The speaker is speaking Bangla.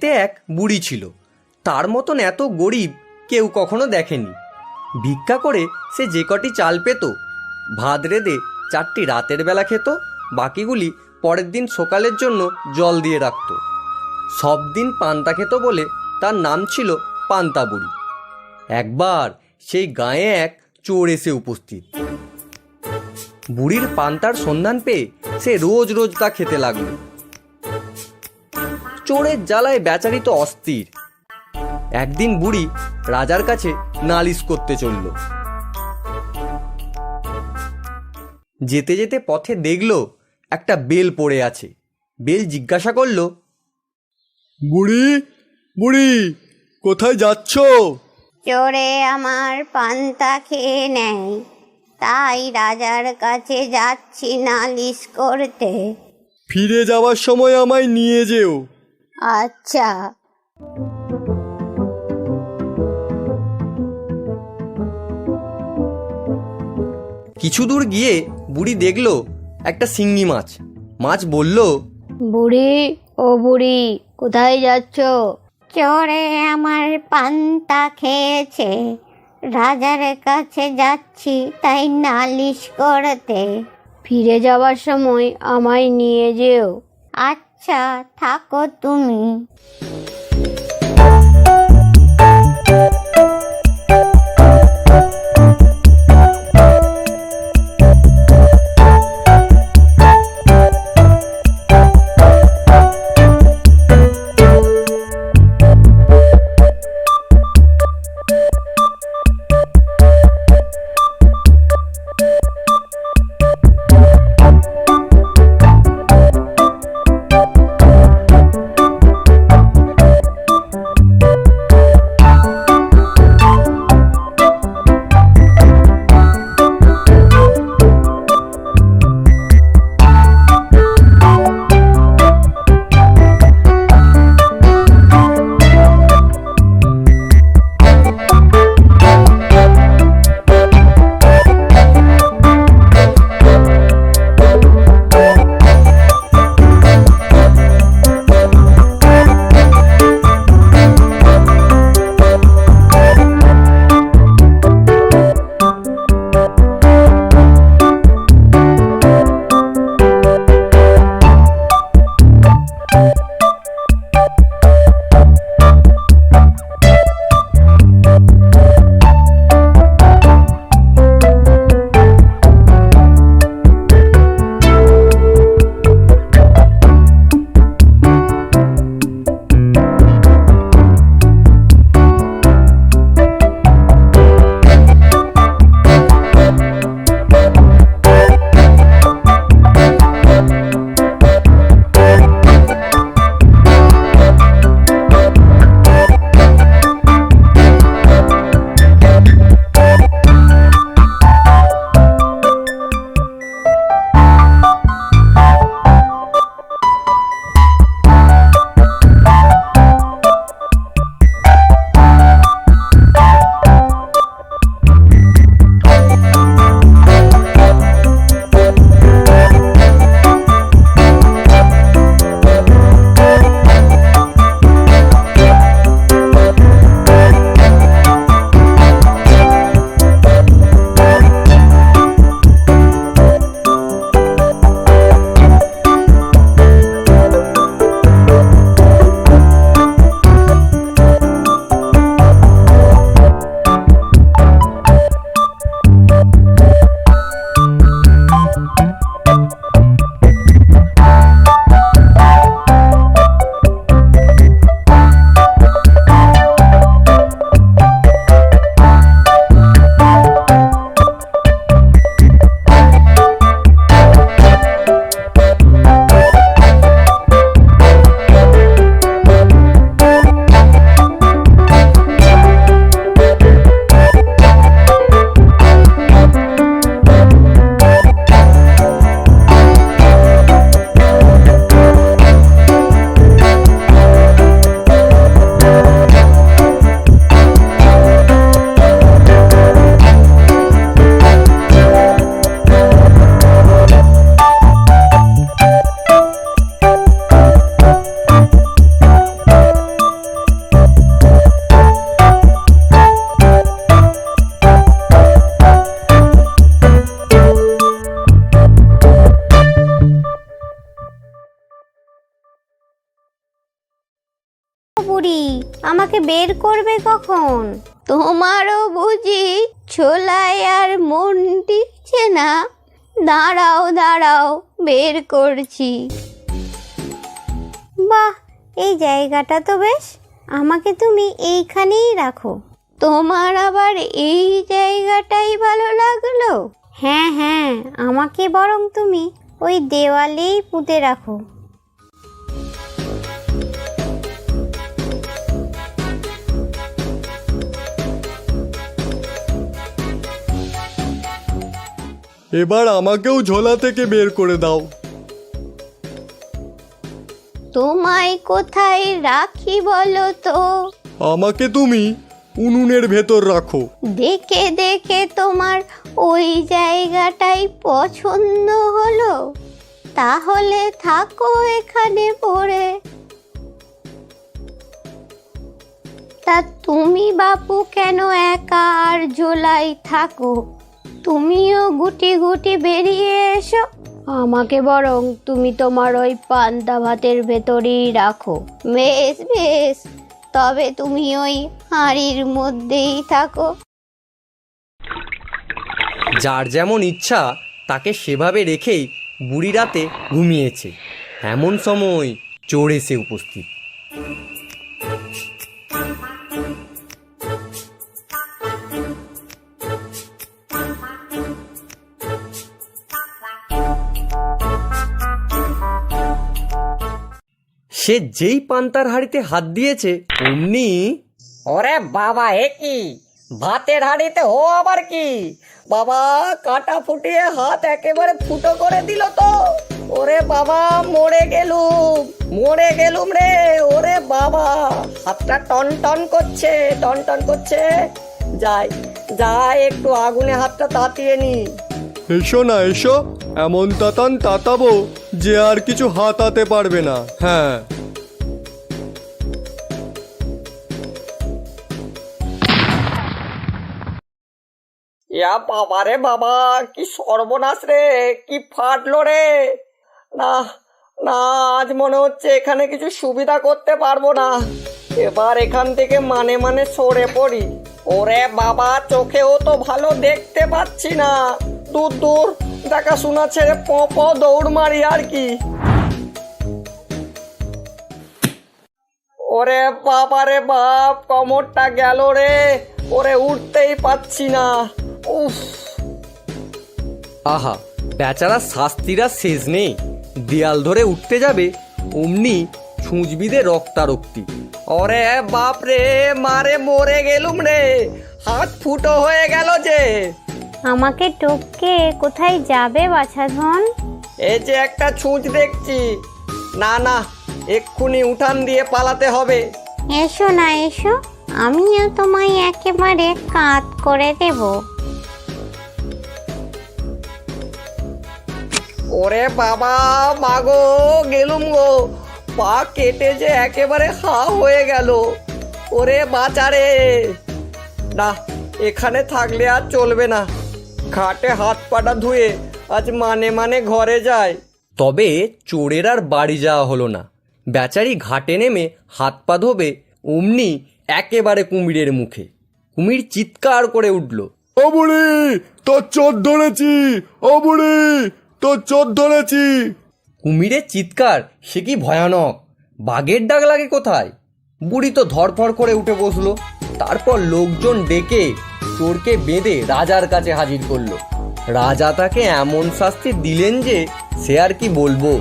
তে এক বুড়ি ছিল, তার মতন এত গরিব কেউ কখনো দেখেনি। ভিক্ষা করে সে যে কটি চাল পেত, ভাত রেঁধে 4টি রাতের বেলা খেত, বাকিগুলি পরের দিন সকালের জন্য জল দিয়ে রাখত। সব দিন পান্তা খেত বলে তার নাম ছিল পান্তা বুড়ি। একবার সেই গাঁয়ে এক চোর এসে উপস্থিত। বুড়ির পান্তার সন্ধান পেয়ে সে রোজ রোজ তা খেতে লাগলো। চোরের জ্বালায় বেচারি তো অস্থির। একদিন বুড়ি রাজার কাছে নালিশ করতে চলল। যেতে যেতে পথে দেখলো একটা বেল পড়ে আছে। বেল জিজ্ঞাসা করলো, বুড়ি বুড়ি, কোথায় যাচ্ছ? চোরে আমার পান্তা খেয়ে নেয়, তাই রাজার কাছে যাচ্ছি নালিশ করতে। ফিরে যাওয়ার সময় আমায় নিয়ে যেও। আচ্ছা। কিছু দূর গিয়ে বুড়ি দেখলো একটা শিঙ্গি মাছ। মাছ বলল, বুড়ি ও বুড়ি, কোথায় যাচ্ছ? চোরে আমার পান্তা খেয়েছে, রাজার কাছে যাচ্ছি তাই নালিশ করতে। ফিরে যাওয়ার সময় আমায় নিয়ে যেও। আচ্ছা, থাকো তুমি। বুড়ি, আমাকে বের করবে কখন? তোমারও বুঝি ছোলায় আর মন টিকছে না? দাঁড়াও দাঁড়াও, বের করছি। বাহ, এই জায়গাটা তো বেশ, আমাকে তুমি এইখানেই রাখো। তোমার আবার এই জায়গাটাই ভালো লাগলো? হ্যাঁ হ্যাঁ, আমাকে বরং তুমি ওই দেওয়ালেই পুঁতে রাখো। এবার আমাকেও ঝোলা থেকে বের করে দাও। তোমায় কোথায় রাখি বলো তো? আমাকে তুমি উনুনের ভেতর রাখো। দেখে দেখে তোমার ওই জায়গাটাই পছন্দ হলো? তাহলে থাকো এখানে পড়ে। তা তুমি বাপু কেন একা আর ঝোলাই থাকো? তুমিও গুটি গুটি বেরিয়ে এসো। আমাকে বরং তুমি তোমার ওই পান্তা ভাতের ভেতরেই রাখো। বেশ বেশ, তবে তুমি ওই হাঁড়ির মধ্যেই থাকো। যার যেমন ইচ্ছা তাকে সেভাবে রেখেই বুড়ি রাতে ঘুমিয়েছে। এমন সময় চোর এসে উপস্থিত। সে যেই পান্তার হাঁড়িতে হাত দিয়েছে অমনি, ওরে বাবা, এ কি ভাতের হাঁড়িতে ও আবার কি? বাবা, কাটা ফুটিয়ে হাত একেবারে ফুটো করে দিল তো। ওরে বাবা, মরে গেলুম রে। ওরে বাবা, হাতটা টন টন করছে, টন টন করছে। যাই একটু আগুনে হাতটা তাতিয়ে নি। এসো না এসো, এমন তাতান তাতাবো যে আর কিছু হাতাতে পারবে না। হ্যাঁ, ইয়া বাবা রে বাবা, কি সর্বনাশ রে, কি ফাটলো রে। না না, আজ মনে হচ্ছে এখানে কিছু সুবিধা করতে পারবো না। এবার এখান থেকে মানে সরে পড়ি। ওরে বাবা, চোখেও তো ভালো দেখতে পাচ্ছি না। দূর দূর দেখাশোনা ছেড়ে দৌড় মারি আর কি। ওরে বাবা রে বাপ, কোমরটা গেল রে। ওরে উঠতেই পাচ্ছি না। উফ, আহা, বেচারা শাস্তিরা শেষ নেই। দেয়াল ধরে উঠতে যাবে অমনি ছুঁচবিদে রক্তারক্তি। ওরে বাপ রে, মারে মরে গেলুম রে। হাত ফুটো হয়ে গেল যে। আমাকে টপকে কোথায় যাবে বাছাধন? এই যে একটা ছুঁচ দেখছি। না না, এক্ষুনি উঠান দিয়ে পালাতে হবে। এসো না এসো, আমিও তোমায় একেবারে কাত করে দেব। ওরে বাবা, মাগো গেলুম গো। পা কেটে যে একেবারে হা হয়ে গেল। ওরে বাঁচারে। না, এখানে থাকলে আর চলবে না। ঘাটে হাত পাটা ধুয়ে আজ মানে ঘরে যায়। তবে চোরের আর বাড়ি যাওয়া হলো না। বেচারি ঘাটে নেমে হাত পা ধোবে অমনি একেবারে কুমিরের মুখে। কুমির চিৎকার করে উঠল, ও বুড়ি, তোর চোর ধরেছি। ও বুড়ি, তোর চোর ধরেছি। কুমিরের চিৎকার সে কি ভয়ানক! বাঘের ডাক লাগে কোথায়! বুড়ি তো ধরফর করে উঠে বসলো। তারপর লোকজন ডেকে চোরকে বেঁধে রাজার কাছে হাজির করলো। রাজা তাকে এমন শাস্তি দিলেন যে সে আর কি বলবো।